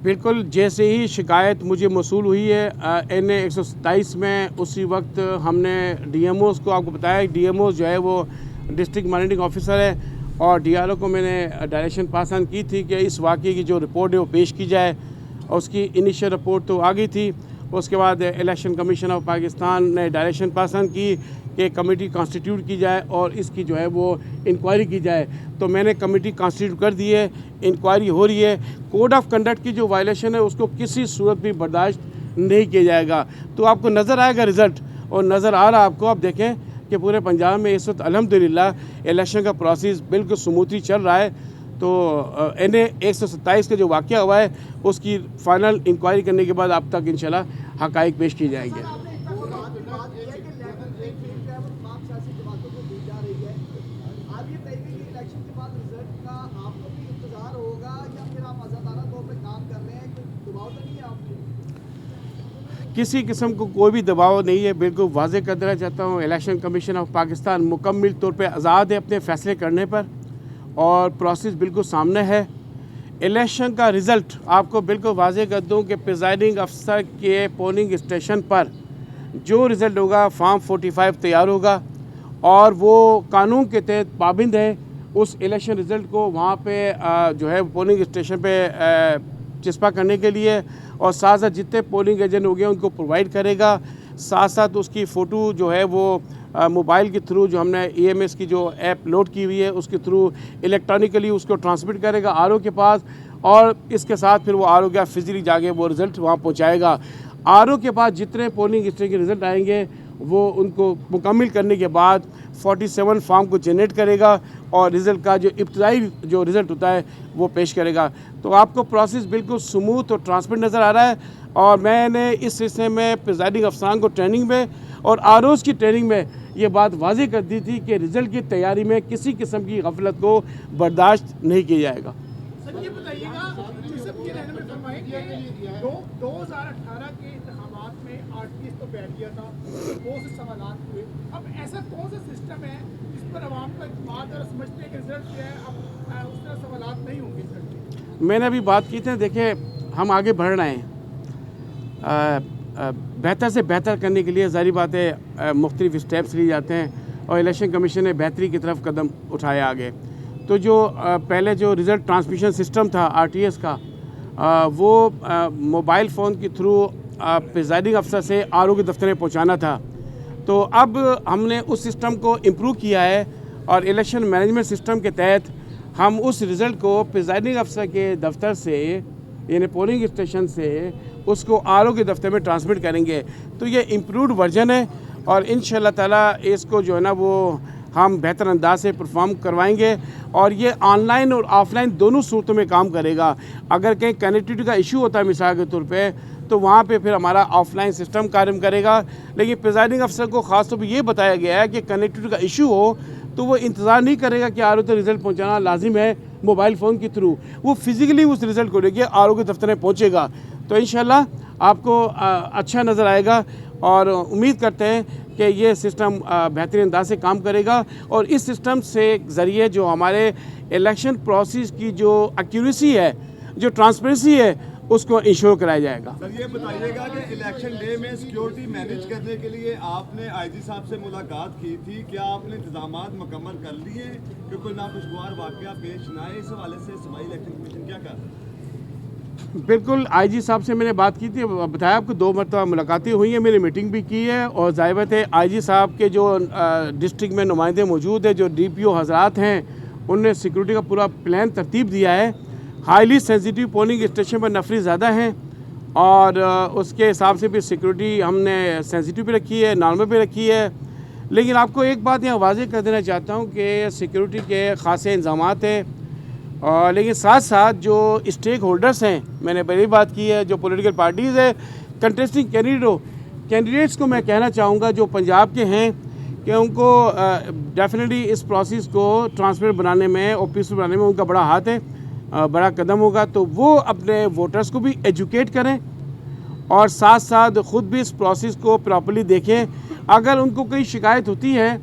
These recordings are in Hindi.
बिल्कुल, जैसे ही शिकायत मुझे मौसूल हुई है NA 127 में, उसी वक्त हमने DMOs को आपको बताया। DMOs जो है वो डिस्ट्रिक्ट मॉनिटरिंग ऑफिसर है, और DRO को मैंने डायरेक्शन पास ऑन की थी कि इस वाक़े की जो रिपोर्ट है वो पेश की जाए, और उसकी इनिशियल रिपोर्ट तो आ गई थी। उसके बाद इलेक्शन कमीशन ऑफ पाकिस्तान ने डायरेक्शन पास ऑन की कि कमेटी कॉन्स्टिट्यूट की जाए और इसकी जो है वो इंक्वायरी की जाए। तो मैंने कमेटी कॉन्स्टिट्यूट कर दी है, इंक्वायरी हो रही है। कोड ऑफ कंडक्ट की जो वायलेशन है उसको किसी सूरत भी बर्दाश्त नहीं किया जाएगा। तो आपको नज़र आएगा रिज़ल्ट, और नज़र आ रहा है आपको। आप देखें कि पूरे पंजाब में इस वक्त अल्हम्दुलिल्लाह इलेक्शन का प्रोसेस बिल्कुल स्मूथली चल रहा है। तो NA 127 का जो वाक़या हुआ है उसकी फ़ाइनल इंक्वायरी करने के बाद आप तक इंशाल्लाह हक़ाइक़ पेश किए जाएंगे। किसी किस्म को कोई भी दबाव नहीं है, बिल्कुल वाज़े कर देना चाहता हूँ। इलेक्शन कमीशन ऑफ पाकिस्तान मुकम्मल तौर पे आज़ाद है अपने फ़ैसले करने पर, और प्रोसेस बिल्कुल सामने है। इलेक्शन का रिज़ल्ट आपको बिल्कुल वाज़े कर दूँ कि प्रिजाइडिंग अफसर के पोलिंग स्टेशन पर जो रिज़ल्ट होगा, फॉर्म 45 तैयार होगा, और वो कानून के तहत पाबंद है उस इलेक्शन रिज़ल्ट को वहाँ पे जो है पोलिंग स्टेशन पे चिस्पा करने के लिए, और साथ साथ जितने पोलिंग एजेंट हो गए उनको प्रोवाइड करेगा। साथ साथ उसकी फ़ोटो जो है वो मोबाइल के थ्रू, जो हमने EMS की जो ऐप लोड की हुई है उसके थ्रू इलेक्ट्रॉनिकली उसको ट्रांसमिट करेगा RO के पास, और इसके साथ फिर वो RO क्या फिजिकली जाके वो रिज़ल्ट वहाँ पहुँचाएगा। RO के पास जितने पोलिंग स्टेशन के रिज़ल्ट आएंगे वो उनको मुकम्मल करने के बाद 47 फॉर्म को जनरेट करेगा, और रिज़ल्ट का जो इब्तदाई जो रिज़ल्ट होता है वो पेश करेगा। तो आपको प्रोसेस बिल्कुल स्मूथ और ट्रांसपेरेंट नज़र आ रहा है। और मैंने इस सिलसिले में प्रिजाइडिंग अफसरान को ट्रेनिंग में और ROs की ट्रेनिंग में ये बात वाज़ेह कर दी थी कि रिज़ल्ट की तैयारी में किसी किस्म की गफलत को बर्दाश्त नहीं किया जाएगा। सर ये बताइएगा, जैसे ये रहने में फरमाए कि 2018 के इंतखाबात में RTS तो बैठ गया था, बहुत से सवालात हुए। अब ऐसा कौन सा सिस्टम है जिस पर आवाम का इत्मीनान और समझते हैं कि रिजल्ट जो है अब उस तरह सवालात नहीं होंगे? सर मैंने अभी बात की थी, देखिए हम आगे बढ़ रहे हैं, बेहतर से बेहतर करने के लिए ज़ाहिर बात है मुख्तलिफ स्टेप्स लिए जाते हैं, और इलेक्शन कमीशन ने बेहतरी की तरफ कदम उठाया आगे। तो जो पहले जो रिज़ल्ट ट्रांसमिशन सिस्टम था RTS का, वो मोबाइल फ़ोन के थ्रू प्रिजाइडिंग अफसर से RO के दफ्तर में पहुंचाना था। तो अब हमने उस सिस्टम को इम्प्रूव किया है, और इलेक्शन मैनेजमेंट सिस्टम के तहत हम उस रिज़ल्ट को प्रिजाइडिंग अफसर के दफ्तर से, यानी पोलिंग स्टेशन से, उसको RO के दफ्तर में ट्रांसमिट करेंगे। तो ये इम्प्रूव्ड वर्जन है, और इंशाअल्लाह ताला इसको जो है ना वो हम बेहतर अंदाज से परफॉर्म करवाएंगे, और ये ऑनलाइन और ऑफलाइन दोनों सूरतों में काम करेगा। अगर कहीं कनेक्टिविटी का इशू होता है मिसाल के तौर पे, तो वहाँ पे फिर हमारा ऑफलाइन सिस्टम कार्य करेगा। लेकिन प्रिजाइडिंग अफसर को ख़ास तौर पर ये बताया गया है कि कनेक्टिविटी का इशू हो तो वो इंतज़ार नहीं करेगा कि RO तक रिज़ल्ट पहुँचाना लाजिम है मोबाइल फ़ोन के थ्रू, वो फिज़िकली उस रिज़ल्ट को लेके RO के दफ्तर में पहुँचेगा। तो इंशाल्लाह आपको अच्छा नज़र आएगा, और उम्मीद करते हैं कि ये सिस्टम बेहतरीन अंदाज से काम करेगा, और इस सिस्टम से ज़रिए जो हमारे इलेक्शन प्रोसेस की जो एक्यूरेसी है, जो ट्रांसपेरेंसी है, उसको इंश्योर कराया जाएगा। सर ये बताइएगा कि इलेक्शन डे में सिक्योरिटी मैनेज करने के लिए आपने IG साहब से मुलाकात की थी, क्या आपने इंतजामात मुकम्मल कर लिए कि कोई नाखुशगवार वाक़या पेश ना आए? इस हवाले से सूबाई इलेक्शन कमीशन क्या कर रहा है? बिल्कुल, IG साहब से मैंने बात की थी, बताया आपको 2 मरतबा मुलाकातें हुई हैं, मैंने मीटिंग भी की है, और ज़ाहिर बात है IG साहब के जो डिस्ट्रिक्ट में नुमाइंदे मौजूद है, जो DPO हज़रात हैं, उनने सिक्योरिटी का पूरा प्लान तरतीब दिया है। हाईली सेंसिटिव पोलिंग स्टेशन पर नफरी ज़्यादा हैं, और उसके हिसाब से भी सिक्योरिटी हमने सेंसिटिव पे रखी है, नॉर्मल पे रखी है। लेकिन आपको एक बात यहाँ वाज़ेह कर देना चाहता हूँ कि सिक्योरिटी के ख़ासे इंतज़ामात हैं, लेकिन साथ साथ जो स्टेक होल्डर्स हैं, मैंने पहले बात की है, जो पॉलिटिकल पार्टीज़ है, कंटेस्टिंग कैंडिडेट्स को मैं कहना चाहूँगा जो पंजाब के हैं कि उनको डेफिनेटली इस प्रोसेस को ट्रांसपेरेंट बनाने में और पीसफुल बनाने में उनका बड़ा हाथ है, बड़ा कदम होगा। तो वो अपने वोटर्स को भी एजुकेट करें, और साथ साथ ख़ुद भी इस प्रोसेस को प्रॉपर्ली देखें। अगर उनको कोई शिकायत होती है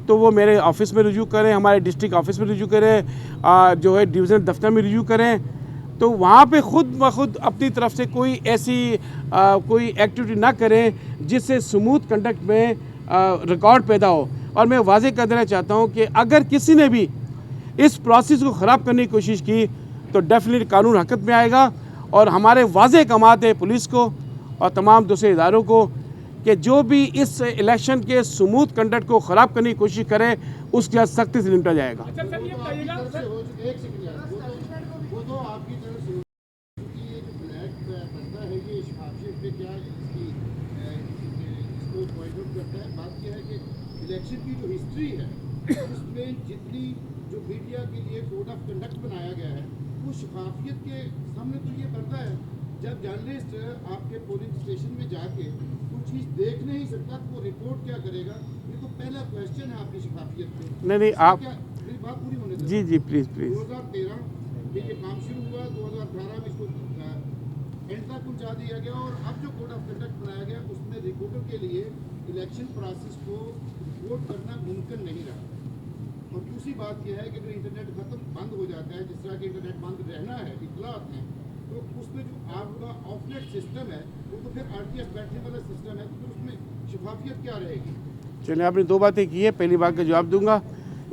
तो वो मेरे ऑफ़िस में रुजू करें, हमारे डिस्ट्रिक्ट ऑफिस में रुजू करें, जो है डिवीज़न दफ्तर में रुजू करें। तो वहाँ पे खुद ब खुद अपनी तरफ से कोई ऐसी कोई एक्टिविटी ना करें जिससे स्मूथ कंडक्ट में रिकॉर्ड पैदा हो। और मैं वाज़ेह कर देना चाहता हूँ कि अगर किसी ने भी इस प्रोसेस को ख़राब करने की कोशिश की तो डेफिनेटली कानून हरकत में आएगा। और हमारे वाज़ेह अहकामात है पुलिस को और तमाम दूसरे इदारों को कि जो भी इस इलेक्शन के स्मूथ कंडक्ट को ख़राब करने की कोशिश करे उसके साथ सख्ती से निपटा जाएगा। अच्छा सर ये बताइएगा सर वो तो आपकी तरफ से क्योंकि ये जो ब्लैक बनता है ये शिफाफियत पे क्या इसको पॉइंट आउट करता है। बात यह है कि इलेक्शन की जो हिस्ट्री है उसमें जितनी जो मीडिया के लिए कोड ऑफ कंडक्ट बनाया गया है वो शिफाफियत के सामने तो ये बनता है। जब जर्नलिस्ट आपके पोलिंग स्टेशन में जाके कुछ चीज़ देख नहीं सकता तो वो रिपोर्ट क्या करेगा? ये तो पहला क्वेश्चन है आपकी शिफाफियत पे। नहीं आप मेरी बात पूरी होने दो। जी प्लीज़ 2013 में ये काम शुरू हुआ, 2018 में इसको एंड तक पहुँचा दिया गया और अब जो कोड ऑफ कंडक्ट बनाया गया उसमें रिपोर्टर के लिए इलेक्शन प्रोसेस को रिपोर्ट करना मुमकिन नहीं रहा। और दूसरी बात यह है कि अगर इंटरनेट बंद हो जाता है, जिस तरह के इंटरनेट बंद रहना है, इतलात हैं, तो उसमें जो आपका ऑफनेट सिस्टम है वो तो फिर RTS बैठने वाला सिस्टम है, तो फिर उसमें शफाफियत क्या रहेगी? चलिए आपने दो बातें की है। पहली बात का जवाब दूंगा,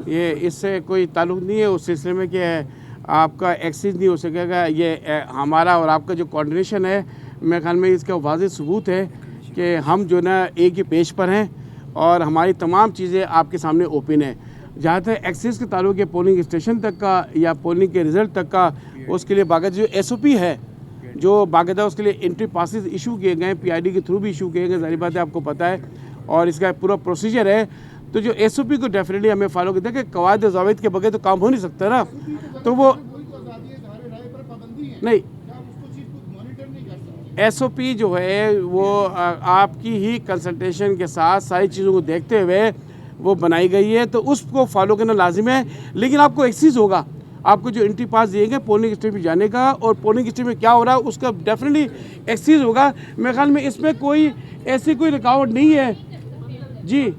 ये इससे कोई ताल्लुक़ नहीं है उस सिलसिले में कि आपका एक्सेस नहीं हो सकेगा। ये हमारा और आपका जो कोऑर्डिनेशन है मेरे ख्याल में इसका वाज़ेह सबूत है कि हम जो ना एक ही पेज पर हैं और हमारी तमाम चीज़ें आपके सामने ओपन है। जहाँ तक एक्सेस के ताल्लुक है पोलिंग स्टेशन तक का या पोलिंग के रिज़ल्ट तक का, उसके लिए बाकायदा जो SOP है, जो बाकायदा उसके लिए एंट्री पासेस इशू किए गए, PID के थ्रू भी इशू किए गए, जाहिर बात है आपको पता है, और इसका पूरा प्रोसीजर है। तो जो SOP को डेफिनेटली हमें फॉलो करते हैं कि कवायद ज़ाबित के बगैर तो काम हो नहीं सकता ना। तो वो नहीं, SOP जो है वो आपकी ही कंसल्टेशन के साथ सारी चीज़ों को देखते हुए वो बनाई गई है, तो उसको फॉलो करना लाजिम है। लेकिन आपको एक्सेस होगा, आपको जो एंट्री पास दिए गए पोलिंग स्टेशन में जाने का और पोलिंग स्टेशन में क्या हो रहा है उसका डेफिनेटली एक्सेस होगा। मेरे ख्याल में इसमें कोई ऐसी कोई रुकावट नहीं है। जी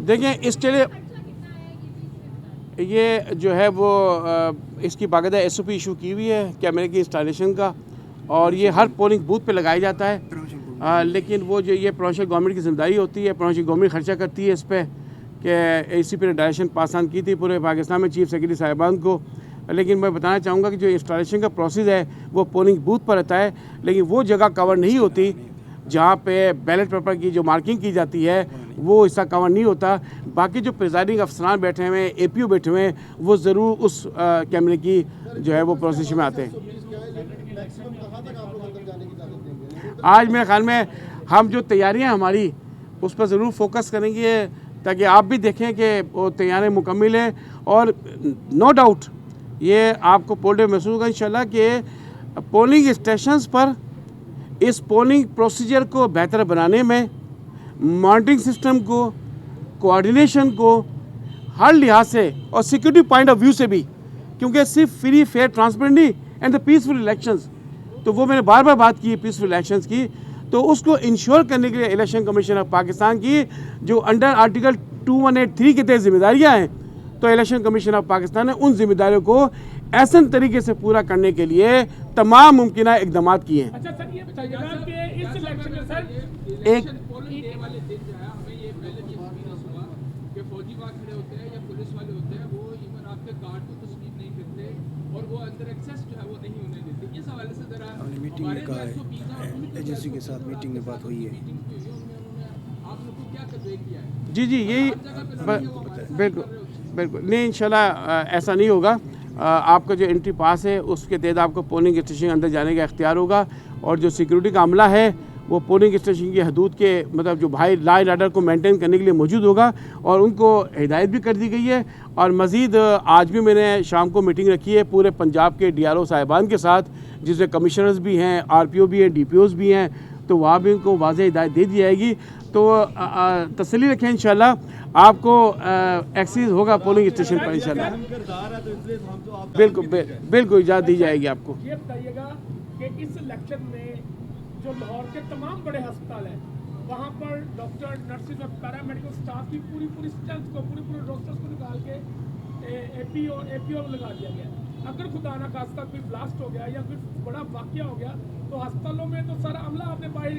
देखिए, इसके लिए ये जो है वो इसकी बाकायदा SOP इशू की हुई है कैमरे की इंस्टॉलेशन का, और ये हर पोलिंग बूथ पे लगाया जाता है। लेकिन वो जो ये प्रोविंशियल गवर्नमेंट की जिम्मेदारी होती है, प्रोविंशियल गवर्नमेंट खर्चा करती है इस पर कि इसी पर डायरेक्शन पास ऑन की थी पूरे पाकिस्तान में चीफ सेक्रेटरी साहिबान को। लेकिन मैं बताना चाहूँगा कि जो इंस्टॉलेशन का प्रोसेस है वो पोलिंग बूथ पर रहता है, लेकिन वो जगह कवर नहीं होती जहाँ पे बैलेट पेपर की जो मार्किंग की जाती है वो हिस्सा कवर नहीं होता। बाकी जो प्रिजाइडिंग अफसरान बैठे हुए हैं, APO बैठे हुए हैं, वो ज़रूर उस कैमरे की जो है वो प्रोसेस में आते हैं। आज मेरे ख्याल में हम जो तैयारियां हमारी उस पर ज़रूर फोकस करेंगे ताकि आप भी देखें कि वो तैयारियाँ मुकम्मल हैं। और नो डाउट ये आपको पोल डे महसूस होगा इंशाल्लाह कि पोलिंग स्टेशंस पर इस पोलिंग प्रोसीजर को बेहतर बनाने में, मॉनिटरिंग सिस्टम को, कोऑर्डिनेशन को हर लिहाज से और सिक्योरिटी पॉइंट ऑफ व्यू से भी, क्योंकि सिर्फ free fair transparently and the peaceful elections, तो वो मैंने बार बार बात की है पीसफुल इलेक्शंस की, तो उसको इंश्योर करने के लिए इलेक्शन कमीशन ऑफ पाकिस्तान की जो अंडर आर्टिकल 2183 के तहत जिम्मेदारियाँ हैं, तो इलेक्शन कमीशन ऑफ पाकिस्तान ने उन जिम्मेदारियों को ऐसे तरीके से पूरा करने के लिए तमाम मुमकिन इकदाम किए हैं। अच्छा सर ये बताइएगा कि इस इलेक्शन में सर एक पोलिंग वाले दिन जो है हमें ये पहले भी एक्सपीरियंस हुआ कि फौजी वहाँ खड़े होते हैं या पुलिस वाले होते हैं, वो इवन आपके कार्ड को तस्लीम नहीं करते और वो अंदर एक्सेस जो है वो नहीं होने देते। इस हवाले से जरा मीटिंग में कहा है, एजेंसी के साथ मीटिंग में बात हुई है। आप लोग को क्या कन्वे किया है? जी यही बिल्कुल नहीं, इंशाल्लाह ऐसा नहीं होगा। आपका जो एंट्री पास है उसके तहत आपको पोलिंग स्टेशन के अंदर जाने का इख्तियार होगा, और जो सिक्योरिटी का अमला है वो पोलिंग स्टेशन की हदूद के मतलब जो भाई लॉ एंड ऑर्डर को मेंटेन करने के लिए मौजूद होगा, और उनको हिदायत भी कर दी गई है। और मज़ीद आज भी मैंने शाम को मीटिंग रखी है पूरे पंजाब के DRO साहिबान के साथ, जिसमें कमिश्नर्स भी हैं, RPO भी हैं, DPOs भी हैं, तो वहाँ भी उनको वाज़ेह हिदायत दे दी जाएगी तो तसल्ली रखें, इंशाल्लाह आपको एक्सेस होगा पोलिंग स्टेशन पर इंशाल्लाह। अहम किरदार है तो इसलिए हम तो आप बिल्कुल इजाज़त दी जाएगी आपको। ये बताइएगा कि इस इलेक्शन में जो लाहौर के तमाम बड़े अस्पताल हैं वहाँ पर डॉक्टर, नर्सिस और पैरामेडिकल स्टाफ की पूरी स्ट्रेंथ को, पूरे रोस्टर्स को निकाल के एपीओ लगा दिया गया। अगर खुदा ना खास्ता कोई ब्लास्ट हो गया या कोई बड़ा वाकया हो गया तो अस्पतालों में तो सारा अमला आपने बाहर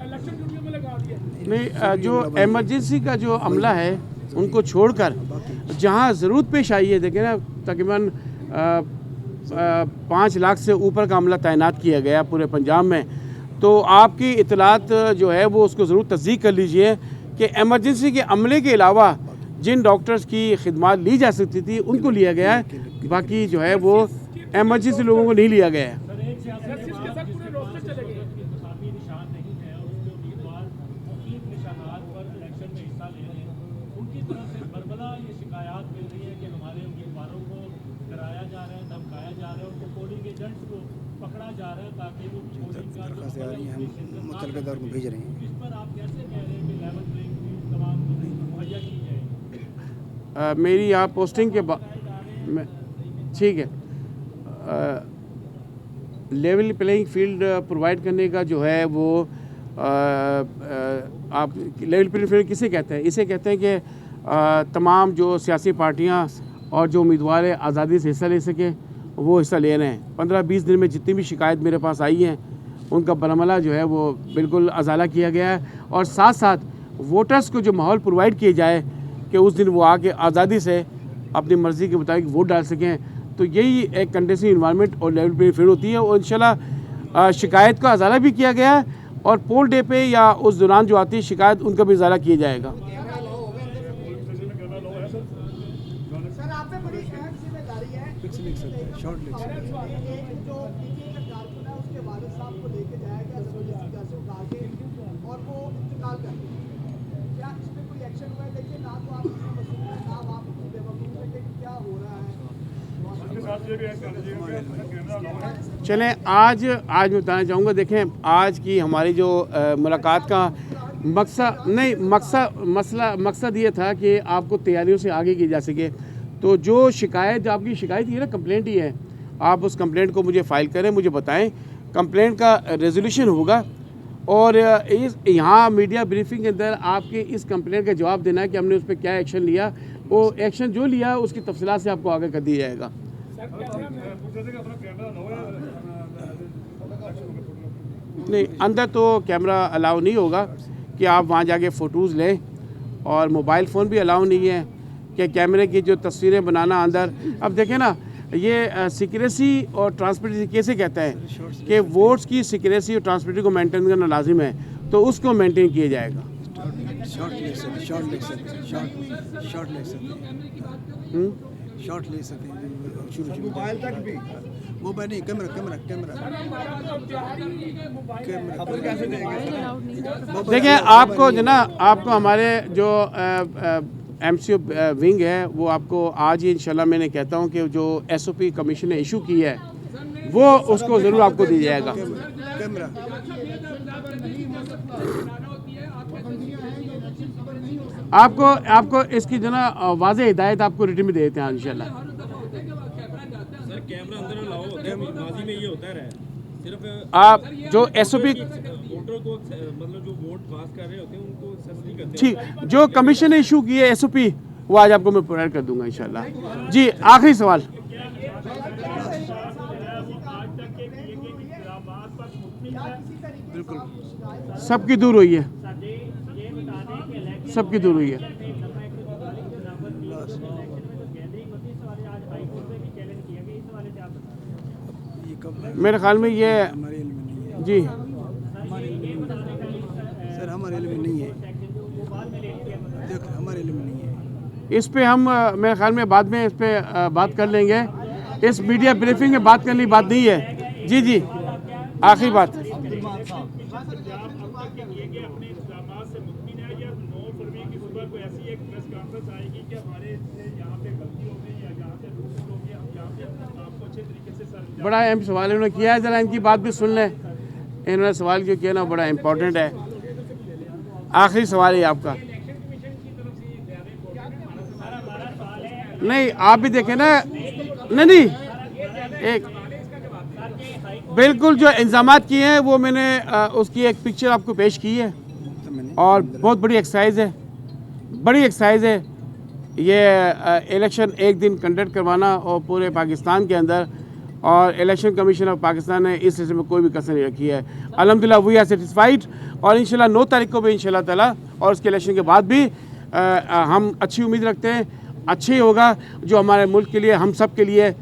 इलेक्शन ड्यूटियों में लगा दिया। नहीं, जो एमरजेंसी का जो अमला है उनको छोड़कर जहाँ ज़रूरत पेश आई है, देखें ना, तकरीबन 5 लाख से ऊपर का अमला तैनात किया गया पूरे पंजाब में। तो आपकी इतलात जो है वो उसको ज़रूर तस्दीक कर लीजिए कि एमरजेंसी के अमले के अलावा जिन डॉक्टर्स की खिदमत ली जा सकती थी उनको लिया गया है, बाकी जो है वो एमरजेंसी लोगों को नहीं लिया गया है। नर्सिस के साथ पूरे रोस्टर चले गए। इंतखाबी निशान नहीं है और उसके उम्मीदवार मुख्तलिफ निशानात पर इलेक्शन में हिस्सा ले रहे हैं, उनकी तरफ से बरबला ये शिकायत मिल रही है कि हमारे उम्मीदवारों को डराया जा रहा है, धमकाया जा रहा है, उनको पोलिंग एजेंट्स को पकड़ा जा रहा है ताकि वो पोलिंग का दरख्वास्तें आ रही हैं, हम मुतलका दौर को भेज रहे हैं। इस पर आप कैसे कह रहे हैं कि लेवल प्लेइंग फील्ड तमाम मुहैया की जाए? मेरी यहाँ पोस्टिंग के बाद ठीक है, लेवल प्लेइंग फील्ड प्रोवाइड करने का जो है वो आप लेवल प्लेइंग फील्ड किसे कहते हैं? इसे कहते हैं कि तमाम जो सियासी पार्टियां और जो उम्मीदवार आज़ादी से हिस्सा ले सकें वो हिस्सा ले रहे हैं। 15-20 दिन में जितनी भी शिकायत मेरे पास आई हैं उनका बरमला जो है वो बिल्कुल अजाला किया गया है, और साथ साथ वोटर्स को जो माहौल प्रोवाइड किया जाए कि उस दिन वो आके आज़ादी से अपनी मर्ज़ी के मुताबिक वोट डाल सकें। तो यही एक कंडीसिव इन्वायरमेंट और लेवल प्लेइंग फील्ड होती है, और इंशाल्लाह शिकायत का अजाला भी किया गया है, और पोल डे पे या उस दौरान जो आती है शिकायत उनका भी अजाला किया जाएगा। सर आप पे बड़ी अहम जिम्मेदारी है। फिक्स लिख सकते हैं, शॉर्ट लिख सकते हैं। एक जो पीटीए का कारकुन है उसके वालिद साहब को लेके जाया गया जबरदस्ती घर से उठा के और वो इंतकाल कर गए। क्या इस पे कोई एक्शन हुआ है? देखिए ना तो आप इसमें मसूल हैं, ना आप इसमें बेवकूफ़ हैं कि क्या हो रहा है। चलें, आज मैं बताना चाहूँगा, देखें आज की हमारी जो मुलाकात का मकसद ये था कि आपको तैयारियों से आगे की जा सके। तो जो शिकायत आपकी शिकायत ये ना कंप्लेंट ही है, आप उस कंप्लेंट को मुझे फ़ाइल करें, मुझे बताएं, कंप्लेंट का रेजोल्यूशन होगा, और इस यहाँ मीडिया ब्रीफिंग के अंदर आपके इस कंप्लेंट का जवाब देना है कि हमने उस पर क्या एक्शन लिया। वो एक्शन जो लिया उसकी तफसीलात से आपको आगे कर दिया जाएगा। नहीं, अंदर तो कैमरा अलाउ नहीं होगा कि आप वहाँ जाके फ़ोटोज़ लें, और मोबाइल फ़ोन भी अलाउ नहीं है कि कैमरे की जो तस्वीरें बनाना अंदर। अब देखें ना, ये सिक्रेसी और ट्रांसपेरेंसी कैसे कहता है कि वोट्स की सिक्रेसी और ट्रांसपेरेंसी को मेंटेन करना लाजिम है, तो उसको मेंटेन किया जाएगा। शॉर्ट ले सकते हैं, शॉर्ट ले सकते हैं, शॉर्ट ले सकते हैं, शॉर्ट ले सकते हैं, शुरू मोबाइल तक भी मोबाइल नहीं, कैमरा कैमरा कैमरा खबर कैसे देंगे? देखिए, आपको जो ना, आपको हमारे जो MCO विंग है वो आपको आज ही इंशाल्लाह मैं कहता हूँ कि जो SOP कमीशन ने इशू की है वो उसको ज़रूर आपको दिया जाएगा। कैमरा आपको इसकी जो ना वाज़ेह हिदायत आपको रिटर्न में दे देते हैं इंशाल्लाह। सर कैमरा अंदर अलाउ होता है, माजी में ये होता है सिर्फ आप जो SOP वोटर को मतलब जो वोट पास कर रहे होते हैं उनको सेंस नहीं करते। ठीक, जो कमीशन ने इशू की है SOP वो आज आपको मैं प्रोवाइड कर दूंगा इंशाल्लाह। जी, आखिरी सवाल। बिल्कुल सबकी दूर हुई है, सबकी दूर हुई है। ये कब मेरे ख्याल में ये हमारे इल्म में नहीं है, जी सर हमारे इल्म में नहीं है, देख हमारे इल्म में नहीं है। इस पे हम मेरे ख्याल में बाद में इस पे बात कर लेंगे। इस मीडिया ब्रीफिंग में बात करने की बात नहीं है। जी जी, आखिरी बात। बड़ा अहम सवाल इन्होंने किया है, ज़रा इनकी बात भी सुन लें। इन्होंने सवाल जो किया ना बड़ा इम्पोर्टेंट है। आखिरी सवाल है आपका। नहीं आप भी देखें ना, नहीं एक बिल्कुल जो इंतजाम किए हैं वो मैंने उसकी एक पिक्चर आपको पेश की है और बहुत बड़ी एक्सरसाइज है, बड़ी एक्सरसाइज है ये इलेक्शन एक दिन कंडक्ट करवाना और पूरे पाकिस्तान के अंदर, और इलेक्शन कमीशन ऑफ पाकिस्तान ने इस सिलसिले में कोई भी कसर नहीं रखी है। अल्हम्दुलिल्लाह वी आर सेटिस्फाइड और इंशाल्लाह 9 तारीख को भी इंशाल्लाह ताला और उसके इलेक्शन के बाद भी हम अच्छी उम्मीद रखते हैं, अच्छी होगा जो हमारे मुल्क के लिए, हम सब के लिए